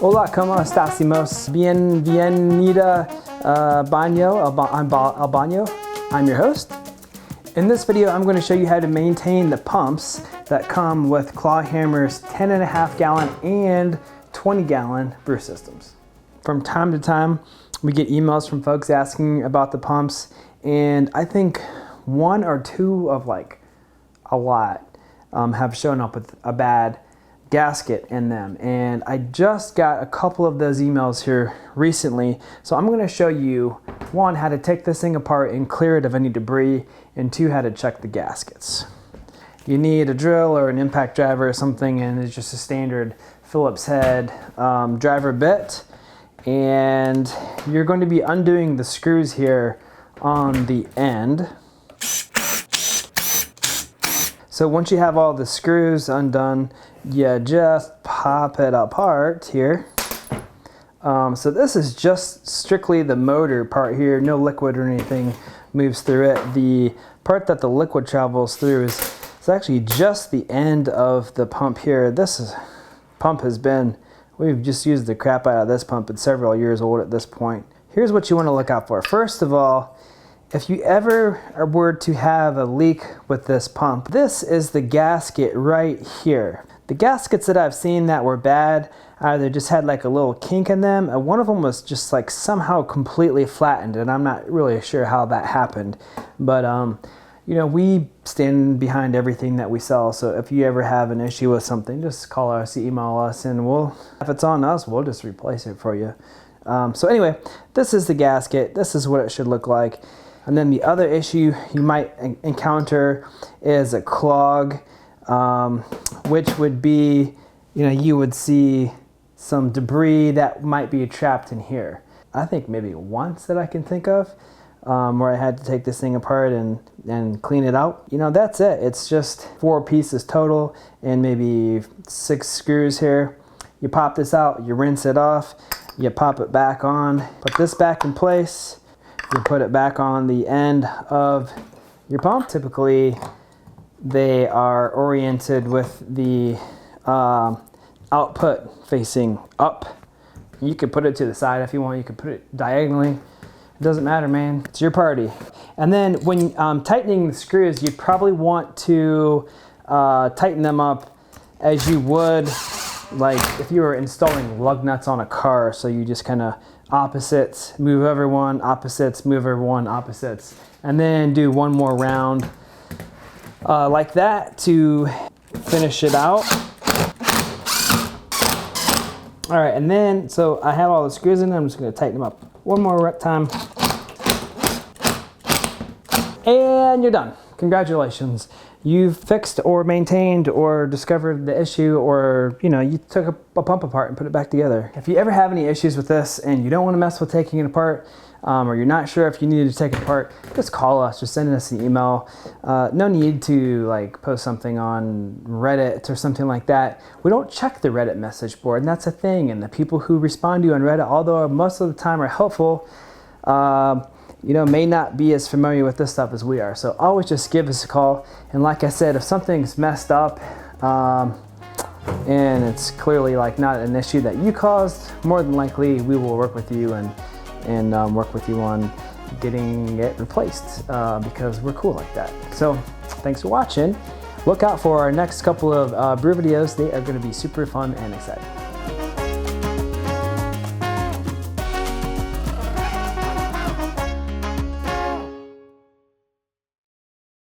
Hola, ¿cómo estamos? Bienvenida baño al baño. I'm your host. In this video, I'm going to show you how to maintain the pumps that come with Clawhammer's 10.5 gallon and 20 gallon brew systems. From time to time, we get emails from folks asking about the pumps, and I think one or two of like a lot have shown up with a bad gasket in them, and I just got a couple of those emails here recently, so I'm going to show you, one, how to take this thing apart and clear it of any debris, and two, how to check the gaskets. You need a drill or an impact driver or something, and it's just a standard Phillips head driver bit, and you're going to be undoing the screws here on the end. So once you have all the screws undone, you just pop it apart here. So this is just strictly the motor part here, no liquid or anything moves through it. The part that the liquid travels through is it's actually just the end of the pump here. Pump has been, we've just used the crap out of this pump. It's several years old at this point. Here's what you want to look out for. First of all, if you ever were to have a leak with this pump, this is the gasket right here. The gaskets that I've seen that were bad either just had like a little kink in them, and one of them was just like somehow completely flattened, and I'm not really sure how that happened. But you know, we stand behind everything that we sell, so if you ever have an issue with something, just call us, email us, and if it's on us, we'll just replace it for you. So anyway, this is the gasket. This is what it should look like. And then the other issue you might encounter is a clog, which would be, you know, you would see some debris that might be trapped in here. I think maybe once that I can think of, where I had to take this thing apart and clean it out. You know, that's it. It's just 4 pieces total and maybe 6 screws here. You pop this out, you rinse it off, you pop it back on, put this back in place. You put it back on the end of your pump. Typically, they are oriented with the output facing up. You could put it to the side if you want. You could put it diagonally. It doesn't matter, man. It's your party. And then when tightening the screws, you'd probably want to tighten them up as you would like if you were installing lug nuts on a car. So you just kind of opposites, move over one, opposites, move over one, opposites, and then do one more round like that to finish it out. All right, and then, so I have all the screws in there. I'm just gonna tighten them up one more time. And you're done. Congratulations. You've fixed or maintained or discovered the issue, or you know, you took a pump apart and put it back together. If you ever have any issues with this and you don't want to mess with taking it apart, or you're not sure if you need to take it apart, just call us, just send us an email. No need to like post something on Reddit or something like that. We don't check the Reddit message board, and that's a thing. And the people who respond to you on Reddit, although most of the time are helpful, you know, may not be as familiar with this stuff as we are. So always just give us a call. And like I said, if something's messed up and it's clearly like not an issue that you caused, more than likely we will work with you and work with you on getting it replaced because we're cool like that. So thanks for watching. Look out for our next couple of brew videos. They are going to be super fun and exciting.